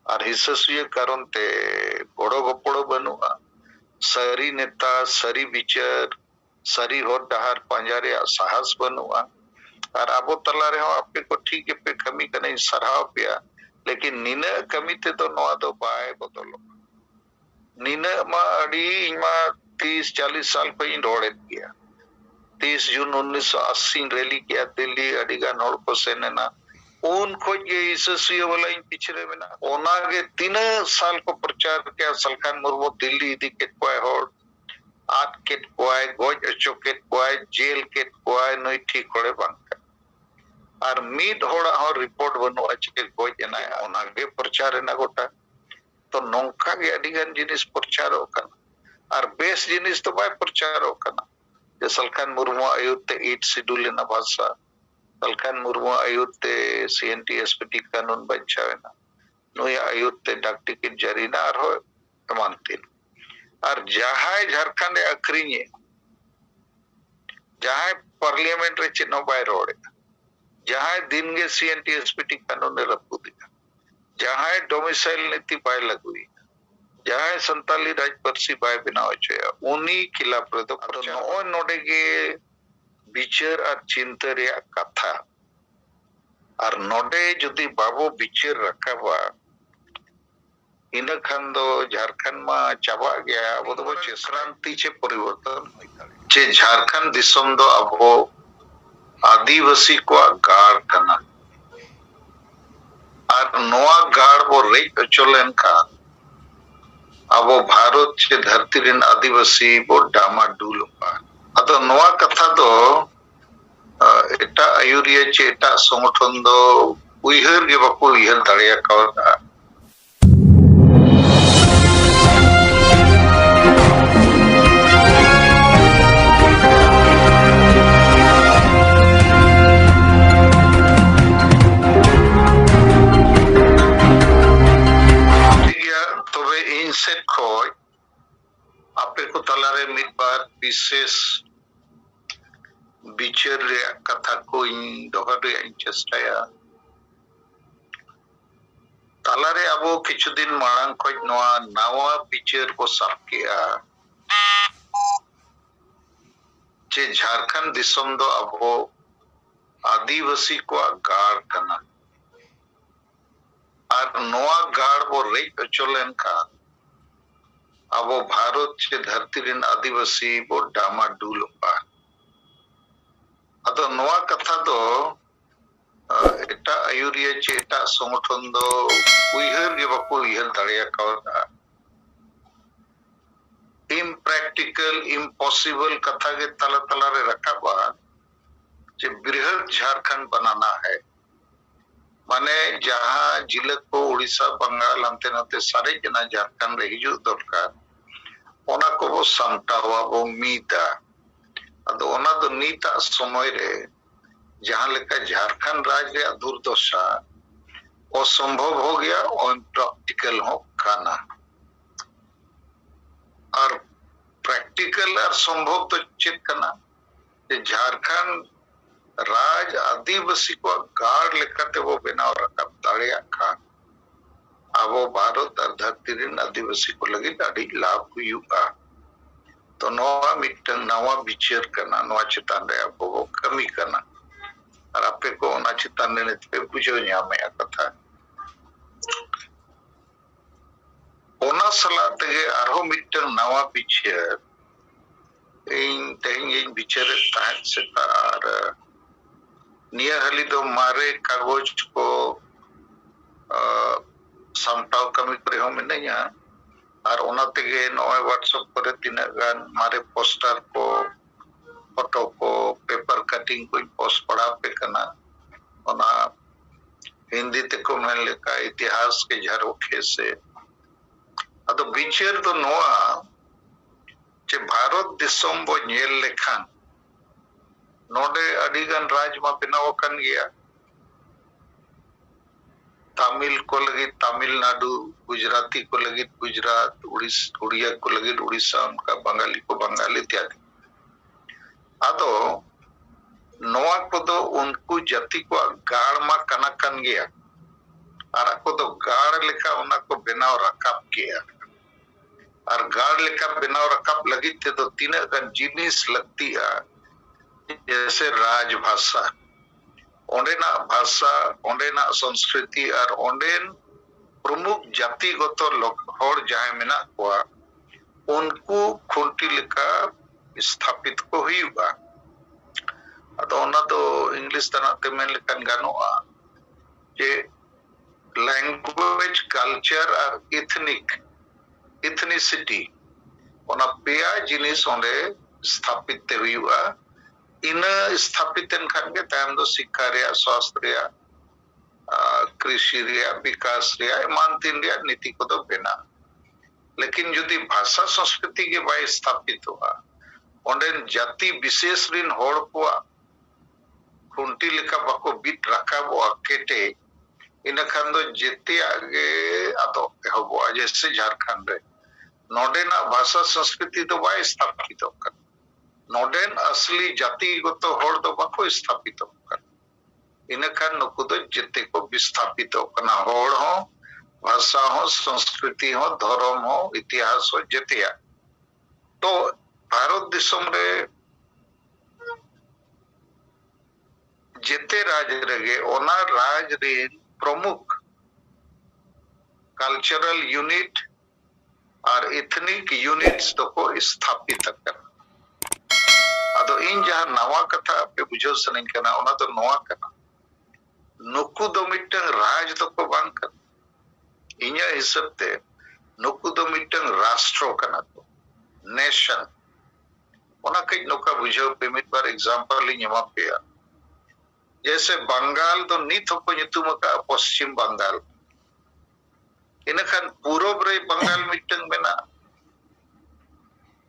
और हिस्सुय कारण ते बड़ो गपड़ो बनुआ सारी नेता सारी विचार सारी होर डहार पांजारे साहस बनुआ और अब तला रे आपे को ठीक पे कमी कने सराव पिया लेकिन निना कमी ते तो नवा दो बाय बदलो निना मा अड़ी इमा 30-40 साल पे रोड़े किया 30 जून 1980 रैली किया दिल्ली अड़ीगान होड़ को सेना उन खोज के इससियो वाला इन पिछड़े में ना ओना के 3 साल को प्रचार किया सलखान मुर्मू दिल्ली इदी के कोई होड़ आठ के कोई गोज अचो के कोई जेल के कोई नई ठीक होड़े बांका और मीड होड़ा हो रिपोर्ट बनो अच्छे गोज ना ओना के प्रचार ना गोटा तो नौका के अड़ीगान जिनिस प्रचार होकना और बेस जिनिस तो बाय प्रचार होकना जे सलखान मुर्मू आयुते 8 शेड्यूल ना भाषा सलखान मुर्मू आयुते सीएनटी एसपीटी कानून बचावेना नुय आयुते डाक टिकट जारी ना और हो एमानतीन और जहां झारखंड अखरीने जहां पार्लियामेंट रे चिन्ह बाय रोड़े जहां दिन गे सीएनटी एसपीटी कानून रे रपूदिया जहां डोमिसाइल नीति बाय लगुई जहां संताली राज परसी बाय बनाव चया उनी खिलाफ रे तो नो नोडे के विचार और चिंता रे कथा और नोडे जुदी बाबू विचार रखाबा इन खान दो झारखंड में चाबा गया वो तो चे क्रांति चे परिवर्तन चे झारखंड दिसम दो अब आदिवासी को गाड़ कना और नोआ गाड़ वो रेट चलेन का अब भारत चे धरती रिन आदिवासी वो डामा डूल पा अतो नोआ कथा दो एटा आयुरिया चे एटा संगठन दो उइहर के बापू उइहर दाड़िया का आपे को तलारे मिद बार विशेष विचार रे कथा को इन दोहर रे चेष्टाया तलारे अबो किछु दिन मांग खोज नवा नवा विचार को साफ किया जे झारखंड दिसम दो अबो आदिवासी को गाड़ कना और नवा गाड़ वो रेट चलेन का अब भारत के धरती रिन आदिवासी वो डामा डूल पा अतो नवा कथा दो एटा आयुरिया चे एटा संगठन दो उइहर के बापू उइहर दाड़िया का इम्प्रैक्टिकल इम्पॉसिबल कथा के तला तला रे रखा बा जे बृहद झारखंड बनाना है माने जहां जिले को उड़ीसा बंगाल हमते नते सारे जना झारखंड रे हिजु दरकार ओना को वो सामटावा वो मीता अदो ओना दो नीता समय रे जहां लेका झारखंड राज्य रे दुर्दशा असंभव हो गया और प्रैक्टिकल हो खाना और प्रैक्टिकल और संभव तो चेक करना झारखंड राज आदिवासी को गाड़ लेकर वो बनाव रखा दाड़िया खान अब भारत और धरती रिन आदिवासी को लगी दाड़ी लाभ हुआ तो नवा मिटन नवा विचार करना नवा चितान रे अब वो कमी करना और आपे को ना चितान ने पे पूछो यहाँ में कथा ओना सलाते के आरो मिटन नवा विचार इन तेंग इन विचार ताहत से तार निया हली दो मारे कागज को सामटाव कमी करे हो में नहीं है और ओना तेगे नोए व्हाट्सएप पर तीना गान मारे पोस्टर को फोटो को पेपर कटिंग को पोस्ट पड़ा पे करना ओना हिंदी ते को मैं लेका इतिहास के झरोखे से अतो विचार तो नोआ जे भारत दिसम बो नेल लेखान नोडे अडिगन राज मा बनाव कन गया तमिल को लगी तमिलनाडु गुजराती को लगी गुजरात उड़िया को लगी उड़ीसा उनका बंगाली को बंगाली इत्यादि अदो नोआ को दो उनको जाति को गाड़ मा कना कन गया और ako do gaड़ लेका उना को बनाव रकाब किया और गाड़ लेका बनाव रकाब लगी थे तो तीन जिनिस लगती है जैसे राजभाषा ओंडेना भाषा ओंडेना संस्कृति और ओंडेन प्रमुख जातिगत हर जहां मेना कोआ उनको खुंटी लेका स्थापित को हुआ अदो ओना तो इंग्लिश तनाते मेन लेकन गानोआ जे लैंग्वेज कल्चर और इथनिसिटी ओना पेया जिनिस ओंडे स्थापित हुआ इन स्थापित खान के तायम दो शिक्षा रे स्वास्थ्य रे कृषि रे विकास रे मान तीन रे नीति को तो बेना लेकिन यदि भाषा संस्कृति के बाय स्थापित हुआ ओंडेन जाति विशेष रिन होड़ को खुंटी लेका बाको बीट रकाबो केटे इन खान दो जेते आगे आदो एहबो जैसे झारखंड रे नोडेना भाषा संस्कृति तो बाय स्थापित होकर नोडेन असली जातिगत होड़ दो बाको स्थापित होकर इन खान नुकु दो जेते को विस्थापित होकना होड़ हो भाषा हो संस्कृति हो धर्म हो इतिहास हो जेतिया तो भारत दिसम रे जेते राज रगे ओना राज रे प्रमुख कल्चरल यूनिट और इथनिक यूनिट्स तो को स्थापित कर अदो इन जहां नवा कथा पे बुझो सनिंग कना ओना तो नवा कना नुकु दो मिटंग राज तो को बांग कर इन्या हिसाब ते नुकु दो मिटंग राष्ट्रो कना तो नेशन ओना कई नोका बुझो पे मिट बार एग्जांपल ली ᱧᱮᱢᱟ पेया जैसे बंगाल तो नीत को nyutum का पश्चिम बंगाल इनखान पूरब रे बंगाल मिटंग मेना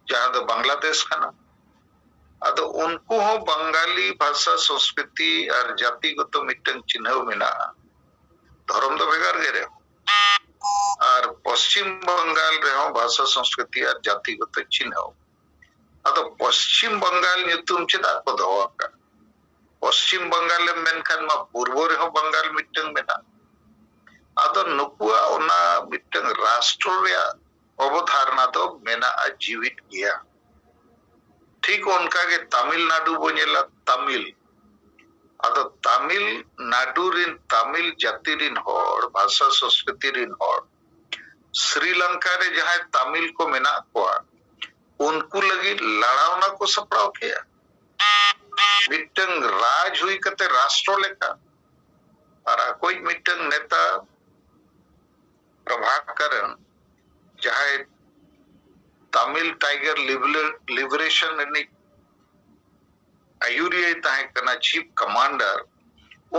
जहां दो बांग्लादेश खाना अदो उनको हो बंगाली भाषा संस्कृति और जातिगत मिटंग चिन्ह मेना धर्म तो बेगार गे रे और पश्चिम बंगाल रे हो भाषा संस्कृति और जातिगत चिन्ह अदो पश्चिम बंगाल nyutum चेदा को दोवा का पश्चिम बंगाल मेनखान मा पूर्व रे हो बंगाल मिटंग मेना अदो नुकुआ ओना मिटंग राष्ट्र रे अवधारणा तो मेना जीवित गया ठीक उनका के तमिलनाडु बोनेला तमिल अदो तमिलनाडु रिन तमिल जाति रिन होड़ भाषा संस्कृति रिन होड़ श्रीलंका रे जहां तमिल को मेना कोआ उनको लगी लड़ावना को सपड़ाव किया मिटंग राज हुई कते राष्ट्र लेका और कोई मिटंग नेता प्रभाकरन जहां तमिल टाइगर लिबरेशन ने आयुरिया ताहे कना चीफ कमांडर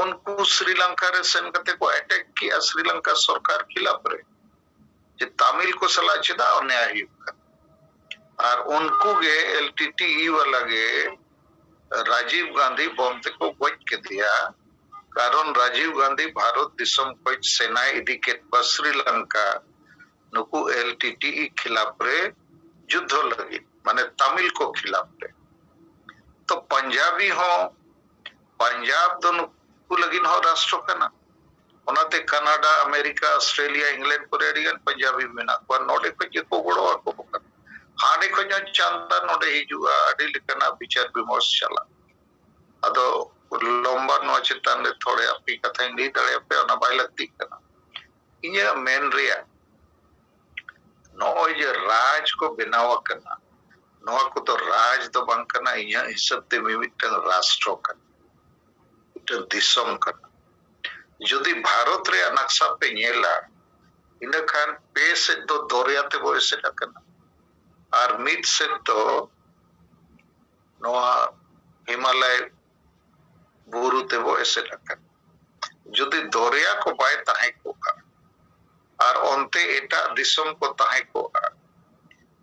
उनको श्रीलंका रे सेन कते को अटैक किया श्रीलंका सरकार खिलाफ रे जे तमिल को सला चिदा अन्याय हुआ और उनको गे एलटीटीई वाला गे राजीव गांधी बम ते को गोज के दिया कारण राजीव गांधी भारत दिसम को सेना इडिकेट पर श्रीलंका नुकु एलटीटीई खिलाफ रे युद्ध लगी माने तमिल को खिलाफ रे तो पंजाबी हो पंजाब दोनों को लगी हो राष्ट्र कना ओनाते कनाडा अमेरिका ऑस्ट्रेलिया इंग्लैंड को रेडियन पंजाबी मेना को नोडे को जे को गोड़ो को बकर हाडे को चांदा नोडे हिजुआ अडी लेकना विचार विमर्श चला अदो लंबा नो चितान रे थोड़े अपनी कथा नहीं दड़े पे ओना बाय लगती कना इया मेन रिया नो ये राज को बनावा करना नो को तो राज तो बंग करना इया हिसाब ते मिमिटन राष्ट्र करना तो दिसम करना यदि भारत रे नक्शा पे नेला इन खान पे से तो दौरिया ते वो ऐसे करना और मिट से तो नोआ हिमालय बुरु ते वो ऐसे करना यदि दौरिया को बाय ताहे को का और ओंते एटा दिसम को ताहे को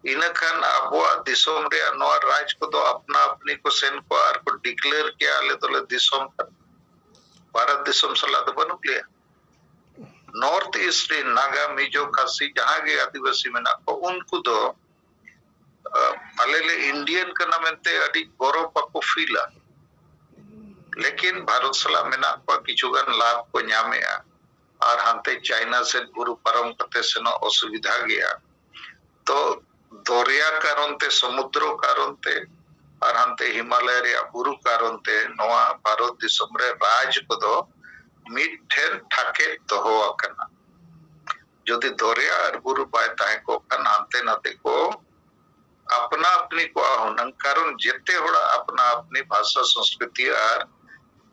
इन खान अबो दिसम रे नोआ राज को तो अपना अपनी को सेन को आर को डिक्लेयर किया ले तो ले दिसम कर भारत दिसम सला तो बनु लिया नॉर्थ ईस्ट रे नागा मिजो खासी जहां के आदिवासी में ना को उनको तो अलेले इंडियन का नामते अडी गौरव पको फीला लेकिन भारत सला में ना को किचुगन लाभ को न्यामे और हांते चाइना से बुरु परम कते सेनो असुविधा गया तो दरिया कारणते समुद्र कारणते और हांते हिमालय रे बुरु कारणते नवा भारत दिसम रे राज को मिठेन ठाके दोहो आकना जदि दरिया और बुरु बाय ताहे को खान हांते नाते को अपना अपनी को हुनंग कारण जेते होड़ा अपना अपनी भाषा संस्कृति और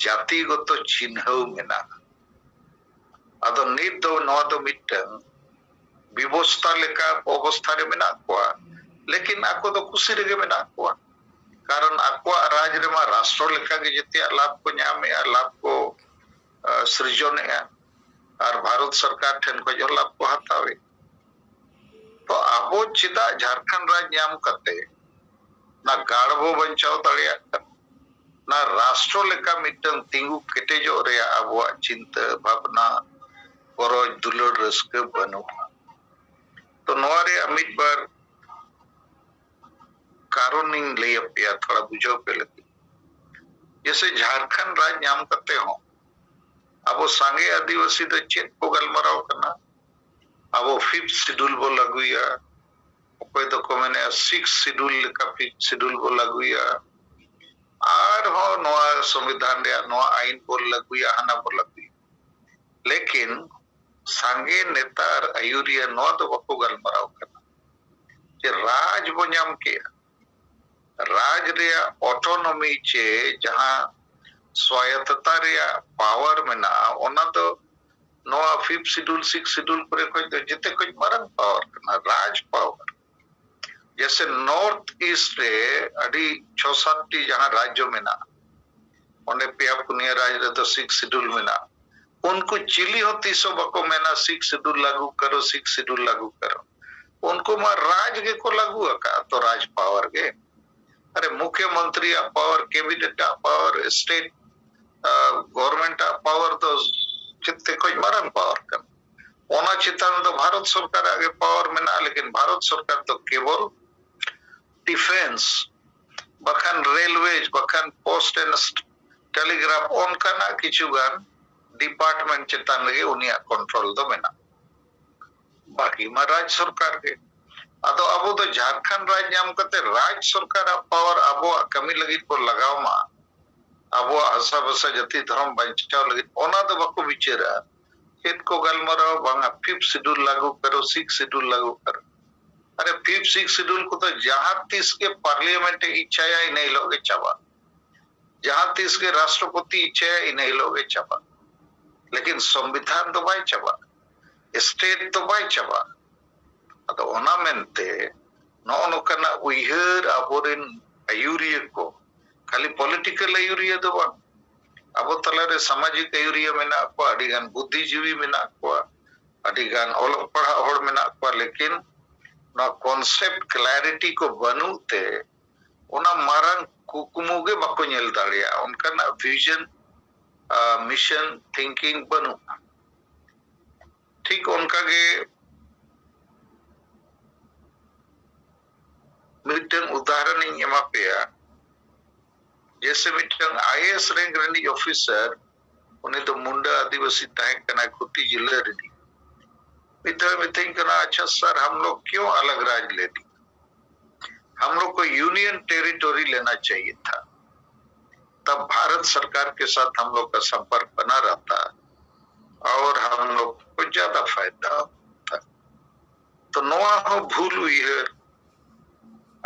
जातिगत चिन्ह मेना अदो नित दो नवा दो मिटन व्यवस्था लेका अवस्था रे मेना को लेकिन आको दो खुशी रे मेना को कारण आको राज रे मा राष्ट्र लेका के जेते लाभ को न्यामे लाभ को सृजन और भारत सरकार ठेन को जो लाभ को हतावे तो आबो चिदा झारखंड राज न्याम करते ना गाड़बो बंचाव दड़िया ना राष्ट्र लेका मिटन तिंगु केटेजो रे आबो चिंता भावना गरज दुलड़ रस्क बनु तो नोरे अमित बार कारोनिंग ले अपया थोड़ा बुझो पे लगी जैसे झारखंड राज न्याम करते हो अब सांगे आदिवासी तो चेक को गलमराव करना अब 5th शेड्यूल बो लगुया कोई तो को मैंने 6th शेड्यूल का 5th शेड्यूल बो लगुया आर हो नवा संविधान रे नवा आईन बो लगुया हना बो लगुया लेकिन सांगे नेतार आयुरिया नवा तो बको गलमराव करना जे राज बो न्याम के राज रे ऑटोनॉमी चे जहां स्वायत्तता रे पावर मेना ओना तो नवा 5th शेड्यूल 6th शेड्यूल पर कोई तो जिते कोई मरन पावर करना राज पावर जैसे नॉर्थ ईस्ट रे अड़ी 6-7 टी जहां राज्य में ना ओने पेया पुनिया राज रे तो 6th शेड्यूल में ना उनको चिली होती सो बको में ना 6th शेड्यूल लागू करो 6th शेड्यूल लागू करो उनको मा राज के को लागू का तो राज पावर के अरे मुख्यमंत्री power cabinet power state government power तो चित्ते कोई मरन पावर कर ओना चितान तो भारत सरकार आगे पावर में ना लेकिन भारत सरकार तो केवल डिफेंस बखान रेलवेज बखान पोस्ट एंड टेलीग्राफ उनका ना किछु गान डिपार्टमेंट चितान लगे उनिया कंट्रोल दो में ना बाकी मा राज्य सरकार के अदो अबो तो झारखंड राज्य नाम करते राज्य सरकार पावर अबो कमी लगी को लगाव मा अब आशा बसा जति धर्म बचाव लगे ओना तो बको विचारा खेत को गलमराव बांगा 5th शेड्यूल लागू करो 6th शेड्यूल लागू करो अरे 5th 6th शेड्यूल को तो जहां तीस के पार्लियामेंट इच्छा ही नहीं लोगे चाबा जहां तीस के राष्ट्रपति इच्छा ही नहीं लोगे चाबा लेकिन संविधान तो भाई चाबा स्टेट तो भाई चाबा तो ओना मेनते नो नोकना उइहर अबोरिन आयुरिया को खाली पॉलिटिकल आयुरिया दो बा अब तलारे सामाजिक आयुरिया में ना को अडिगान बुद्धिजीवी में ना को अडिगान ओलो पढ़ा होड़ में ना को लेकिन ना कॉन्सेप्ट क्लैरिटी को बनुते ओना मारन कुकुमुगे बको नेल दाड़िया उनका ना विजन मिशन थिंकिंग बनु ठीक उनका के मिटन उदाहरण इन एमा पेया जैसे mitten IAS rank runny officer उन्हें तो मुंडा आदिवासी ताहे कना खुटी जिले रनी मिथिंग कना अच्छा सर हम लोग क्यों अलग राज ले ली हम लोग को यूनियन टेरिटोरी लेना चाहिए था तब भारत सरकार के साथ हम लोग का संपर्क बना रहता और हम लोग को ज्यादा फायदा होता तो नवा हो भूल हुई है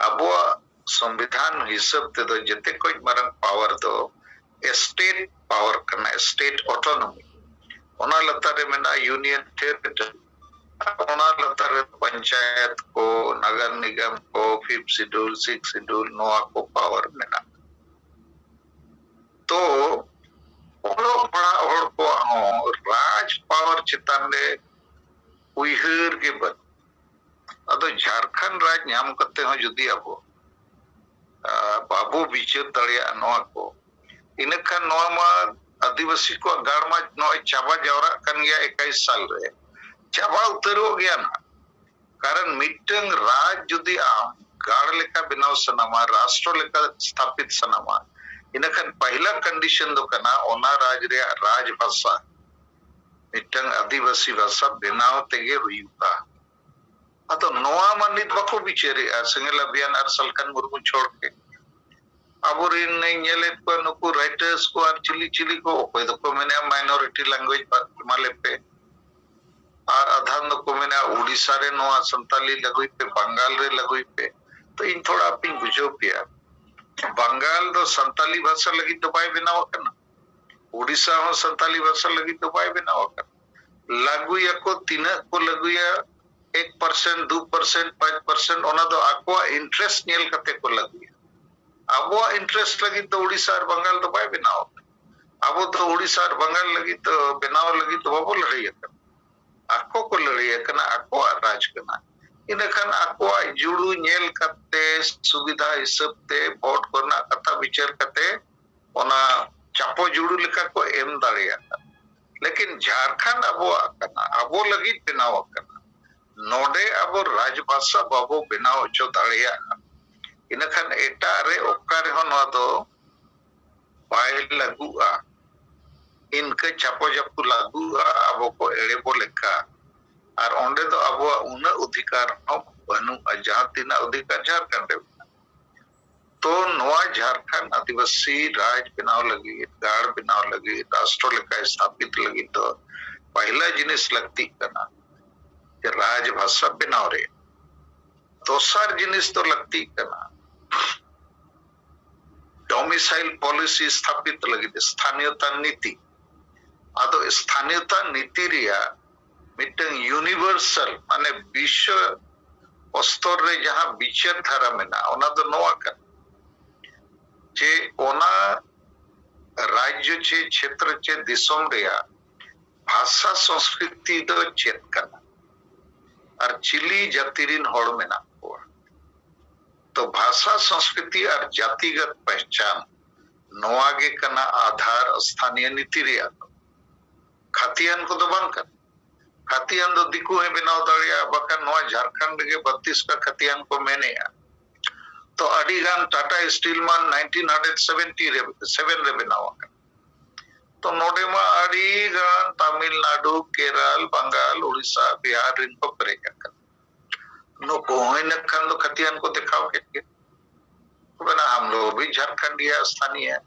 अब संविधान हिसाब ते तो जते कोई मरन पावर तो स्टेट पावर करना स्टेट ऑटोनॉमी ओना लतारे में ना यूनियन टेरिटरी ओना लतारे पंचायत को नगर निगम को 5th शेड्यूल 6th शेड्यूल नोआ को पावर में ना तो ओलो बड़ा और को राज पावर चिताने उइहर के बन अदो झारखंड राज नाम करते हो जुदी अब बाबू विचार दड़िया नोआ को इनका नोआ मा आदिवासी को गाड़ मा नोआ चाबा जावरा कन गया 21 साल रे चाबा उतरो गया ना कारण मिटंग राज जुदी आम गाड़ लेका बिनाव सनामा राष्ट्र लेका स्थापित सनामा इनका पहला कंडीशन दो कना ओना राज रे राज भाषा मिटंग आदिवासी भाषा बेनाव तेगे हुयुगा अतो नोआ मानित बको बिचारे सेंगेल अभियान और सलकन मुर्मू छोड़ के अबोरिन ने नेलेत को नुकु राइटर्स को और चिली चिली को कोई तो को मैंने माइनॉरिटी लैंग्वेज पर माले पे और आधार को मैंने उड़ीसा रे नोआ संताली लगुई पे बंगाल रे लगुई पे तो इन थोड़ा अपनी बुझो पिया बंगाल तो संताली भाषा लगी तो बाय बनाओ करना उड़ीसा हो संताली भाषा लगी तो बाय बनाओ करना लगुया को तीन को लगुया 1%, 2%, 5% ओना दो आकुआ इंटरेस्ट नेल कते को लगुया अबो इंटरेस्ट लगी तो उड़ीसा और बंगाल तो बाय बनाओ अबो तो उड़ीसा और बंगाल लगी तो बनाओ लगी तो बाबो लड़ाई करना आको को लड़ाई करना आको राज करना इनखान आको जुड़ू नेल कते सुविधा हिसाब ते वोट करना कथा विचार कते ओना चापो जुड़ू लेका को एम दाड़िया लेकिन झारखंड अबो लगी बनाव करना नोडे अबो राजभाषा बाबो बनाव चो दाड़िया इनखान एटा रे ओकारे हो नवा दो बाय लगुआ इनके चापो जपु लगुआ अबो को एड़े बो लेका और ओंडे दो अबो उन अधिकार हो बनु जहां तीना अधिकार झारखंड तो नवा झारखंड आदिवासी राज बनाव लगी गाड़ बनाव लगी राष्ट्र लेका स्थापित लगी तो पहला जिनिस लगती करना राजभाषा बनाव रे दोसर जिनिस तो लगती करना डोमिसाइल पॉलिसी स्थापित लगी स्थानीयता नीति आदो स्थानीयता नीति रिया मिटंग यूनिवर्सल माने विश्व स्तर रे जहां विचार धारा मेना ओना दो नोआ कर जे ओना राज्य चे क्षेत्र चे दिसोम रिया भाषा संस्कृति दो चेत करना और चिली जातिरिन होड़ मेना हुआ तो भाषा संस्कृति और जातिगत पहचान नोआगे कना आधार स्थानीय नीति रिया खातियान को तो बंद कर खातियान दो दिकू है बनाव दाड़िया बका नोआ झारखंड के 32 का खातियान को मैंने तो अडिगान टाटा स्टील मान 1977 रे बनावा तो नोडे मा अडिगान तमिलनाडु केरल बंगाल उड़ीसा बिहार इनको करेगा नो कोई न खंड तो खतियान को दिखाओ के तो बना हम लोग भी झारखंडी है स्थानीय है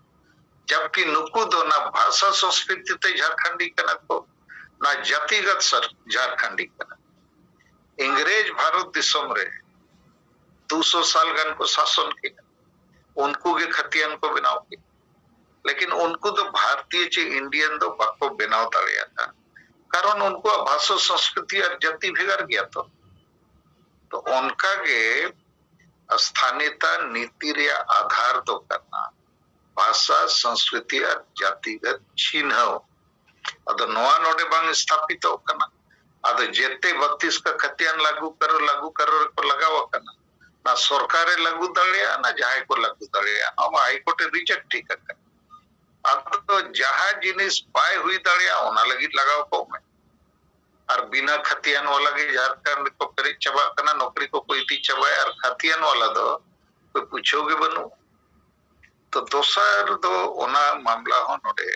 जबकि नुकु दो ना भाषा संस्कृति ते झारखंडी कना को ना जातिगत सर झारखंडी कना अंग्रेज भारत दिसोम रे 200 साल गन को शासन किया उनको के खतियान को बनाओ के लेकिन उनको तो भारतीय चे इंडियन तो बाको बनाव ताड़िया था कारण उनको भाषा संस्कृति और जाति भिगर गया तो उनका के स्थानीयता नीति रे आधार तो करना भाषा संस्कृति और जातिगत चिन्ह अदो नोआ नोडे बांग स्थापित हो करना अदो जेते 32 का खतियान लागू करो को लगाओ करना ना सरकारे लागू दाड़िया ना जहां को लागू दाड़िया हम हाई कोर्ट रिजेक्ट ठीक कर अब तो जहां जिनिस बाय हुई दाड़िया ओना लगी लगाओ को में और बिना खतियान वाला के झारखंड को करे चबा करना नौकरी को कोई ती चबाए और खतियान वाला दो कोई पूछोगे बनू तो दोसर दो ओना मामला हो नोडे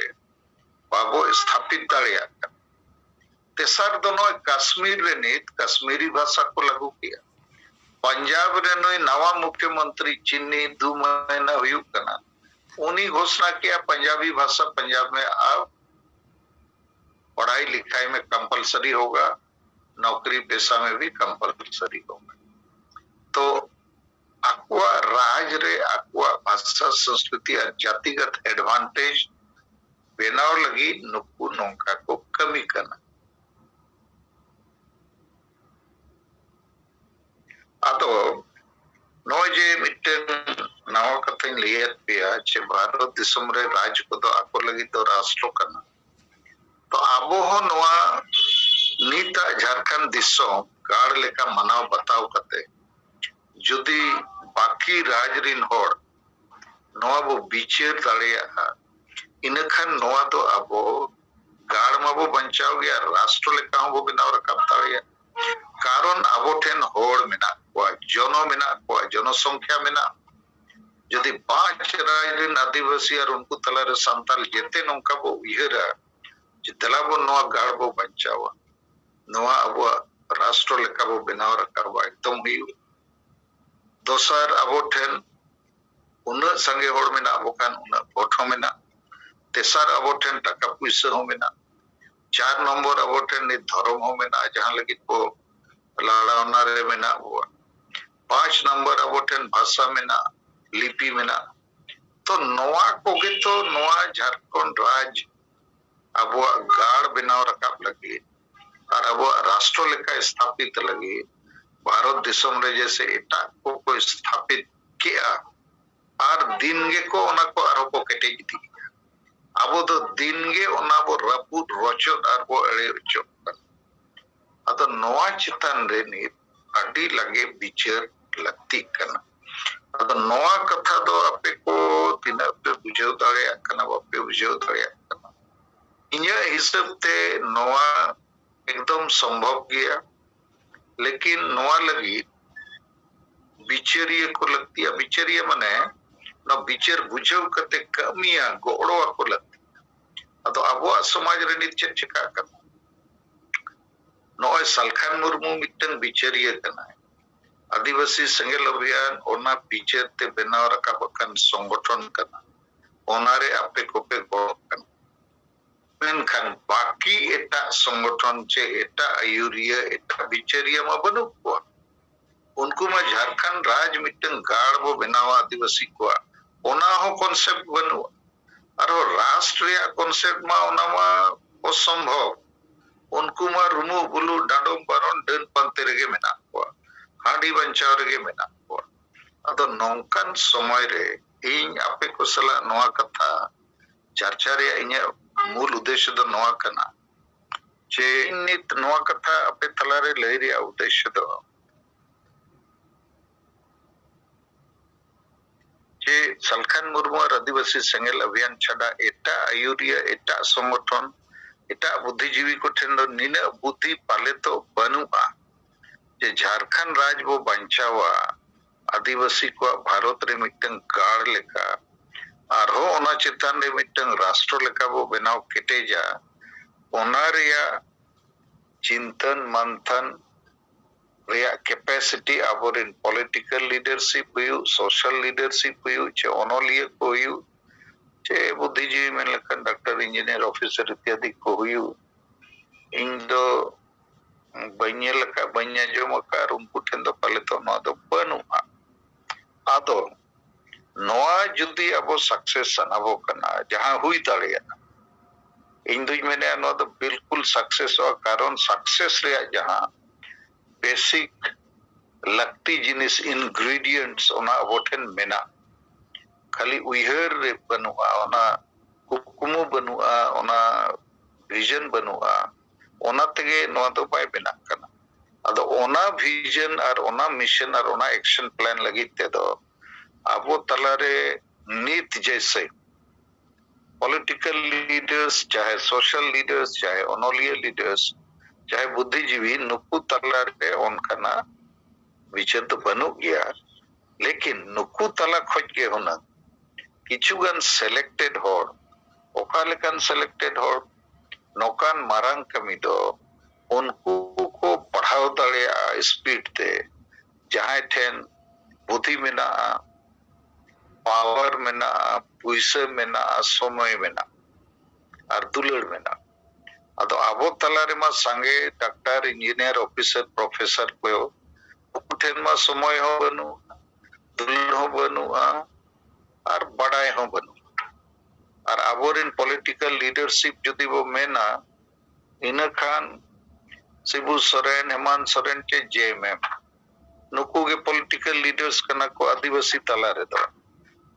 बाबो स्थापित दाड़िया तेसर दोनों कश्मीर रे नीत कश्मीरी भाषा को लागू किया पंजाब रे नोई नवा मुख्यमंत्री चिन्नी 2 महीना हुई करना उन्हीं घोषणा किया पंजाबी भाषा पंजाब में अब पढ़ाई लिखाई में कंपलसरी होगा नौकरी पेशा में भी कंपलसरी होगा तो अक्वा राज रे अक्वा भाषा संस्कृति और जातिगत एडवांटेज बेनाव लगी नुकु नौका को कमी करना अतो नोजे मिट्टन नवा कथन लियत पिया चे भारत दिसम रे राज को तो आको लगी तो राष्ट्र करना तो आबो हो नवा नीता झारखंड दिसम गाड़ लेका मनाव बताव कते जुदी बाकी राज रिन होड़ नवा बो बिचेर दाड़िया इनखान नवा तो आबो गाड़ माबो बंचाव गया राष्ट्र लेका हो बनाव रकम दाड़िया कारण आबो ठेन होड़ मेना को जनसंख्या मेना जदि 5 राज रिन आदिवासी और उनको तलारे संताल जेते नौका बो उयहरा देला बो नवा गाड़ बो बचावा नवा अब राष्ट्र लेका बो बनाव रखाबा एकदम हुई दोसर अब ठेन उन्ना संगे होड़ में ना अब कान उन्ना फोटो में ना तेसर अब ठेन टका पैसा हो में ना 4 नंबर अब ठेन नि धर्म हो में ना जहां लगी को लाड़ा रे में ना हुआ 5 नंबर अब ठेन भाषा में ना लिपि में ना तो नवा कोगे तो नवा झारखंड राज्य अब गाड़ बनाव रखाब लगी और अब राष्ट्र लेका स्थापित लगी भारत दिसम रे जैसे एटा को स्थापित किया और दिन गे को ओना को आरो को केटे दी अब तो दिन गे ओना बो रपुद रोचो और बो एड़े रोचो अतो नवा चितान रे नि अडी लगे बिचार लगती कना अतो नवा कथा दो आपे को तिना पे बुझाव दाड़े कना बापे बुझाव दाड़े कना इन्या हिसाब ते नवा एकदम संभव गया लेकिन नवा लगी बिचरिया को लगती है बिचरिया मने ना बिचर बुझाव कते कमिया गोड़ो को लगती अतो आबो समाज रे नित चिका करना नोय सलखान मुर्मू मिटन बिचरिया कना आदिवासी संगेल अभियान ओना बिचर ते बनाव रकाबकन संगठन कना ओनारे आपे कोपे गोड़ कना मेनखान बाकी एटा संगठन चे एटा आयुरिया एटा बिचरिया मा बनु को उनको मा झारखंड राज मिटन गाड़ बो बनावा आदिवासी को ओना हो कांसेप्ट बनु और राष्ट्रीय कांसेप्ट मा ओना मा असंभव उनको मा रुमु बुलु डाडोम बारोन डन पंते रेगे मेना को हाडी बंचाव रेगे मेना को अदो नौकन समय रे इन आपे को सला नोआ कथा चर्चा रे इने मूल उद्देश्य दो नोआ कना जे नित नोआ कथा आपे तलारे लई रे उद्देश्य दो जे सलखान मुर्मू और आदिवासी सेंगेल अभियान छड़ा एटा आयुरिया एटा संगठन एटा बुद्धिजीवी को ठेन दो निना बुद्धि पाले तो बनुआ जे झारखंड राज वो बंचावा आदिवासी को भारत रे मिटन गाड़ लेका और हो ओना चितान रे मिटन राष्ट्र लेका वो बनाव केटेजा ओना रिया चिंतन मंथन रिया कैपेसिटी अब इन पॉलिटिकल लीडरशिप हुई सोशल लीडरशिप हुई चे ओनोलिया को हुई चे बुद्धिजीवी में लखन डॉक्टर इंजीनियर ऑफिसर इत्यादि को हुई इन दो बन्या लका बन्या जो मकार उनको ठेन दो पहले तो नवा दो बनुआ आदो नवा जुदी अब सक्सेस सनाबो कना जहां हुई दाड़िया इन दुई मैंने नवा दो बिल्कुल सक्सेस हो कारण सक्सेस रे जहां बेसिक लगती जिनिस इंग्रेडिएंट्स ओना अबोठेन मेना खाली उइहर रे बनुआ ओना कुकुमु बनुआ ओना विजन बनुआ ओना तेगे नवा दो बाय बेना कना अदो ओना विजन और ओना मिशन और ओना एक्शन प्लान लगी ते दो आबो तलारे नीत जैसे पॉलिटिकल लीडर्स चाहे सोशल लीडर्स चाहे ओनोलिया लीडर्स चाहे बुद्धिजीवी नुकु तलारे ओनकना विचर तो बनु गया लेकिन नुकु तला खोज के होना किचुगन सेलेक्टेड होड़ ओकालेकन सेलेक्टेड होड़ नौकान मारंग कमी दो उनको को पढ़ाओ दाड़िया स्पीड ते जहां ठेन बुद्धि मेना पावर मेना पुइसा मेना समय मेना और दुलड़ मेना अदो आबो तलारे मा संगे डॉक्टर इंजीनियर ऑफिसर प्रोफेसर को उठेन मा समय हो बनु दुलड़ हो बनु और बड़ाई हो बनु और आबोरिन पॉलिटिकल लीडरशिप जुदी वो मेना इन खान शिबू सोरेन हेमंत सोरेन के जेएमएम नुकु के पॉलिटिकल लीडर्स कना को आदिवासी तला रे दो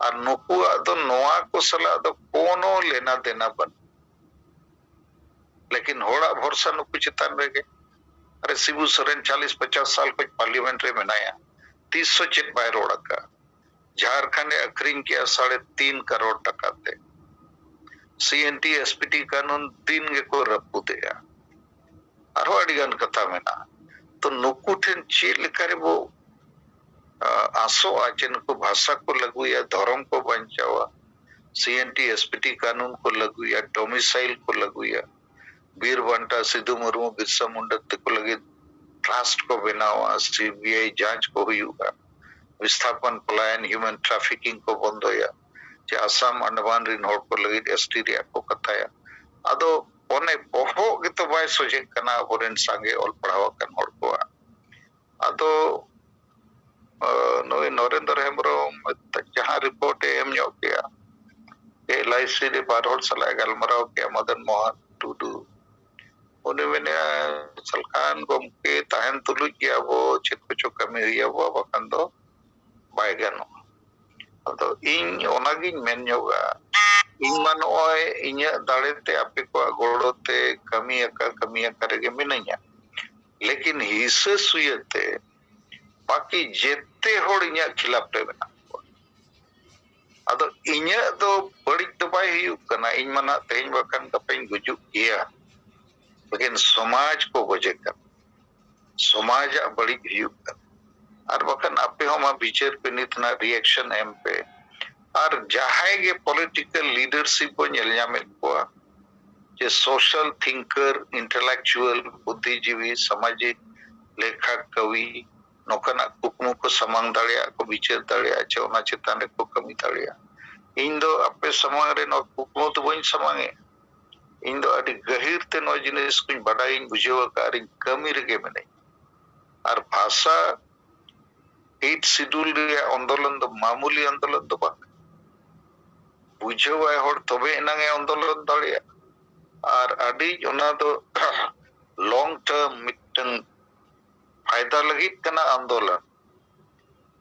और नुकु दो नोआ को सला दो कोनो लेना देना बन लेकिन होड़ा भरोसा नुकु चितान रह गए अरे शिबू सोरेन 40-50 साल कुछ पार्लियामेंट रे बनाया 300 चिट बाय रोड़ा का झारखंड अखरिंग किया 3.5 करोड़ टका थे सीएनटी एसपीटी कानून 3 गे को रपु दिया और अड़िगन कथा में ना तो नुकु ठेन चे लेकारे वो आसो आचन को भाषा को लगू या धर्म को बंचावा सीएनटी एसपीटी कानून को लगू या डोमिसाइल को लगू या बीर बंटा सिद्धू मुर्मू बिरसा मुंडा तक लगे ट्रस्ट को बनावा सीबीआई जांच को हुआ विस्थापन पलायन ह्यूमन ट्रैफिकिंग को बंदोया जे आसाम अंडमान रिन होड़ को लगे एसटी रिया को कथाया अदो ओने बहु गितो बाय सोजे कना बोरेन सांगे ऑल पढ़ावा कन होड़ को अदो नोय नरेंद्र हेम्ब्रम जहां रिपोर्ट एम ᱧᱚᱜ गया LIC रे बार होड़ सलाह गलमराव के मदन मोहन टुडू उन्हें मैंने सलखान गोमके ताहन तुलु किया वो चेत कुछ कमी हुई वो बकन दो बायगानो अदो इन ओनागिन मेन ᱧᱚᱜᱟ इन मनोय इन्या दाड़ेते आपे को गोड़ोते कमी करगे मिनैया लेकिन हिस्से सुयते बाकी जेते होड़ इन्या खिलाफ रे बना अदो इन्या दो बड़ी तो बाय हुई कना इन मना तेज बकन कपें गुजु किया लेकिन समाज को वजह कर समाज बड़ी हुई और बकन आपे हम विचार पे नितना रिएक्शन एम पे और जहां के पॉलिटिकल लीडरशिप को नेलयामेल को जे सोशल थिंकर इंटेलेक्चुअल बुद्धिजीवी सामाजिक लेखक कवि नोकना कुकमु को समांग दाड़िया को विचार दाड़िया चे ओना चेतान को कमी दाड़िया इन दो आपे समांग रे नो कुकमु तो बइन समांगे इन दो अति गहिर ते नो जिनिस कुछ बड़ाई बुझेवा कारिन कमी रगे मने और भाषा 8 शेड्यूल रे आंदोलन दो मामूली आंदोलन दो बा बुझेवा होड़ तबे एनांगे आंदोलन दाड़िया और अडी ओना दो लॉन्ग टर्म मिटन फायदा लगी कना आंदोलन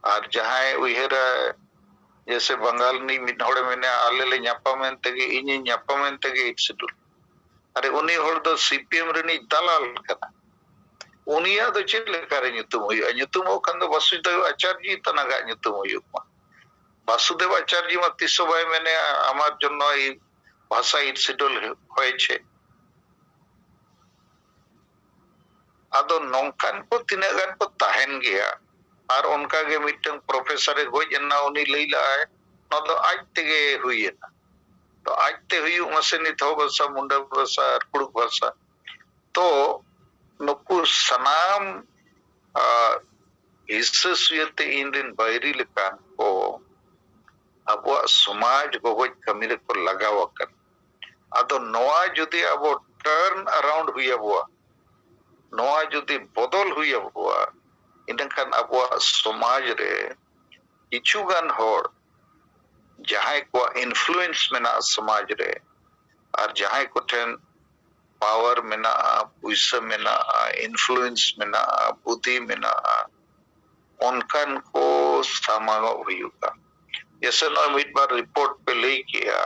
और जहां उहेरा जैसे बंगाल नी मिनहोड़े मैंने आले ले न्यापामेन तगे इनी न्यापामेन तगे 8 शेड्यूल अरे उनी होड़ दो सीपीएम रे नी दलाल कना उनिया दो चेक लेकारे ᱧᱩᱛᱩᱢ हुई ᱧᱩᱛᱩᱢ हो खंदो वसुदेव आचार्य तनागा ᱧᱩᱛᱩᱢ हुई वासुदेव आचार्य मा तिसो भाई मैंने आमार जन्नो ई भाषा 8 शेड्यूल होय छे आदो नौकान को तिना गान को ताहेन गया और उनका के मिटन प्रोफेसर गोज एना उनी लैला है न दो आज तेगे हुई है तो आज ते हुई मसे निथो भाषा मुंडा भाषा कुड़ुक भाषा तो नुकु सनाम हिस्से सुयते इंदिन बैरी लेकान को अबो समाज गोज कमी को लगावकन आदो नोआ जुदी अबो टर्न अराउंड हुई अबो नोआ जुदी बदल हुई अबो इनखान अबो समाज रे किछुगान होड़ जहां को इन्फ्लुएंस मेना समाज रे और जहां को ठेन पावर मेना पैसा मेना इन्फ्लुएंस मेना बुद्धि मेना उनकान को सामांग हुआ जैसे ना मिड बार रिपोर्ट पे ले किया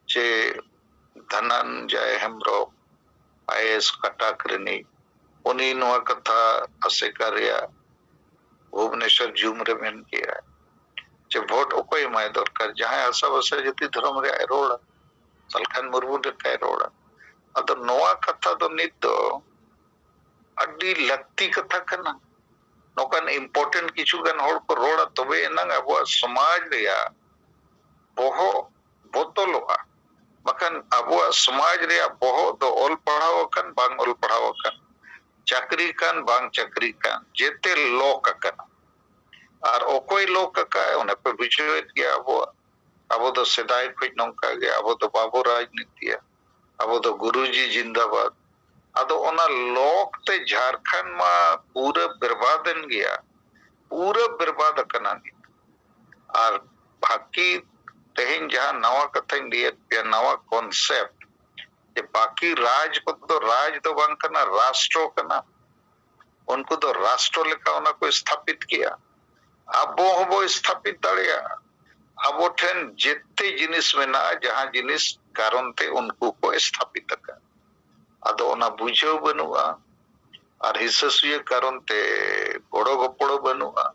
जे धनंजय हेम्ब्रम आईएएस कटाक रेनी उनी नोआ कथा असेकारिया भुवनेश्वर जूम रे मेन किया जे वोट ओकोय माय दरकार जहां आशा बसे जति धर्म रे रोड सलखान मुर्मू रे काय रोड अद नोआ कथा दो नित अड्डी लगती कथा कना नोकन इम्पोर्टेंट किछु गन होड़ को रोड तबे नंग अब समाज रे बहु बोतलोआ बखन अब समाज रे बहु दो ओल पढ़ाव कन बांग ओल पढ़ाव कन चाकरी कान बांग चाकरी कान जेते लोक कन और ओकोई लोक का उन पे विचलित गया अब तो सेदाय खुज नौका गया अब तो बाबू राजनीति अब तो गुरुजी जिंदाबाद अदो ओना लोक ते झारखंड मा पूरा बर्बादन गया पूरा बर्बाद कना और बाकी तेहन जहां नवा कथा दिया नवा कॉन्सेप्ट जे बाकी राज को तो राज तो बांग कना राष्ट्र कना उनको तो राष्ट्र लेका उना को स्थापित किया अबो हबो स्थापित दाड़िया अबो ठेन जेते जिनिस में ना जहां जिनिस कारण ते उनको को स्थापित कर अदो ओना बुझेव बनुआ और हिस्सेसुय कारण ते बड़ो गपड़ो बनुआ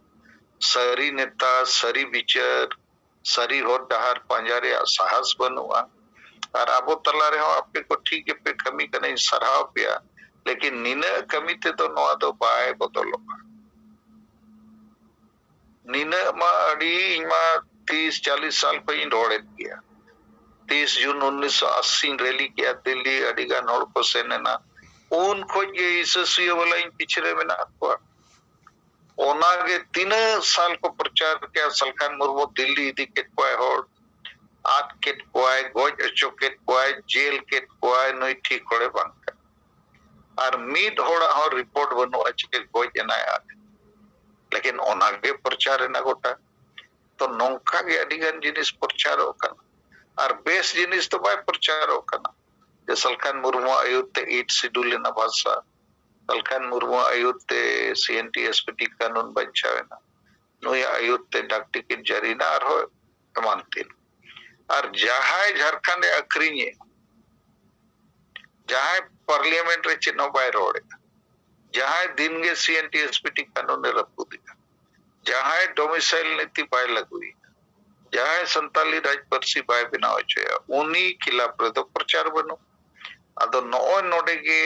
सरी नेता सरी विचार सरी होर डहार पंजारे साहस बनुआ और अब तला रे आपे को ठीक है पे कमी कने सराह पिया लेकिन निने कमी ते तो नोआ दो बाय बदलो निने मा अड़ी इमा 30-40 साल पे रोड़े गया 30 जून 1980 रैली किया दिल्ली अडिगान हड़ को सेनेना उन खोज के इससियो वाला इन पिछड़े में ना हुआ ओनागे 3 साल को प्रचार किया सलखान मुर्मू दिल्ली इदी के कोई हड़ आठ के कोई गोज अचो के कोई जेल के कोई नई ठीक होड़े बांका और मीड होड़ा हो रिपोर्ट बनो अच्छे गोज एनाया लेकिन ओनागे प्रचार ना गोटा तो नौका के अडिगान जिनिस प्रचार होकना और बेस जिनिस तो बाय प्रचार होकना जे सलखान मुर्मू आयुते 8 शेड्यूल ना भाषा सलखान मुर्मू आयुते सीएनटी एसपीटी कानून बचावेना नुय आयुते डाक टिकट जारी ना और हो एमानतीन और जहां झारखंड अखरीने जहां पार्लियामेंट रे चिन्ह बाय रोड़े जहां दिन के सीएनटी एसपीटी कानून ने रखू दिया जहां डोमिसाइल नीति बाय लगुई जहां संताली राजपरसी बाय बनाव चया उनी खिलाफ रे तो प्रचार बनो अदो नो नोडे के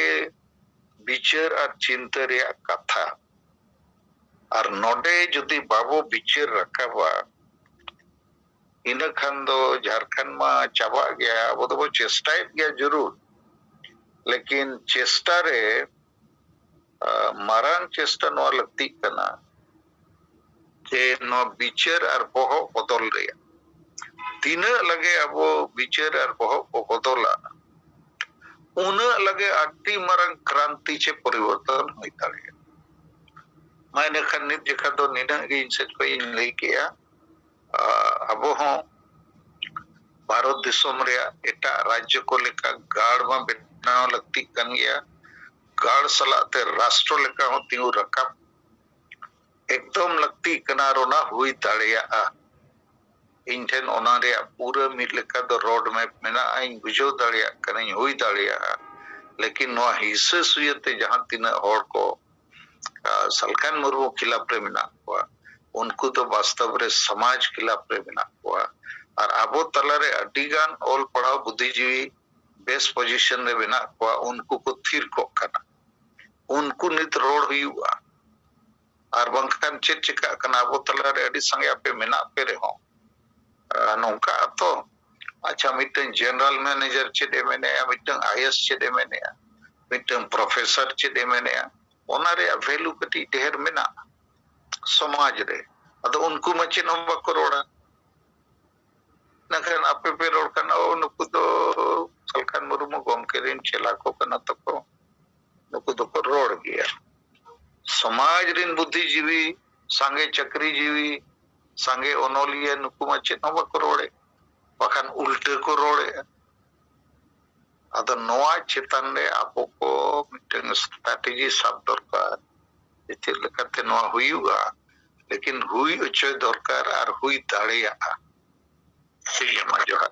विचार और चिंता रे कथा और नोडे जुदी बाबू विचार रखाबा इन खान दो झारखंड में चाबा गया वो तो चेष्टा गया जरूर लेकिन चेष्टा रे मारांग चेष्टा नो लगती कना जे नो विचार और बहो बदल रे तीन लगे अब विचार और बहो बदला उन लगे अति मारंग क्रांति चे परिवर्तन हुई ताले मैंने खनित जखा तो निना के इनसे कोई नहीं किया अब हो भारत दिसोम रे एटा राज्य को लेकर गाड़ में बैठना लगती कन गया गाड़ सलाते राष्ट्र लेकर हो तीनों रकम एकदम लगती कनारो ना हुई ताड़िया इंटेन ओनारे पूरा मिल लेकर तो रोड मैप में ना आई बुझो ताड़िया कहीं हुई ताड़िया लेकिन नो हिस्से सुयते जहां तीन और को सलखान मुर्मू खिलाफ रे मिना हुआ उनको तो वास्तव रे समाज खिलाफ रे मिना हुआ और आबो तलारे अडिगान ओल पढ़ाओ बुद्धिजीवी बेस पोजीशन रे बिना हुआ उनको को थीर को करना उनको नित रोड हुआ और बंकान चेक चिका कना आबो तलारे अडी संगे आपे मिना पे रे हो नौका तो अच्छा मिटन जनरल मैनेजर चेदे मैंने मिटन आईएएस चेदे मैंने मिटन प्रोफेसर चेदे मैंने ओनारे वैल्यू कटी ढेर मेना समाज रे अदो उनको मचे नंबर करोड़ा नखन आपे पे रोड करना उनको तो सलखान मुर्मू गम के दिन चला को करना तको नुको तो रोड गया समाज रिन बुद्धिजीवी सांगे चक्रीजीवी सांगे ओनोलिया नुको मचे नंबर करोड़े बखान उल्टे को रोड़े अदो नोआ चेतन रे आपो को मिटन स्ट्रेटजी सब दरकार इते लेकाते नोआ हुईगा लेकिन हुई उच्च दरकार और हुई दाड़िया से ये मजो है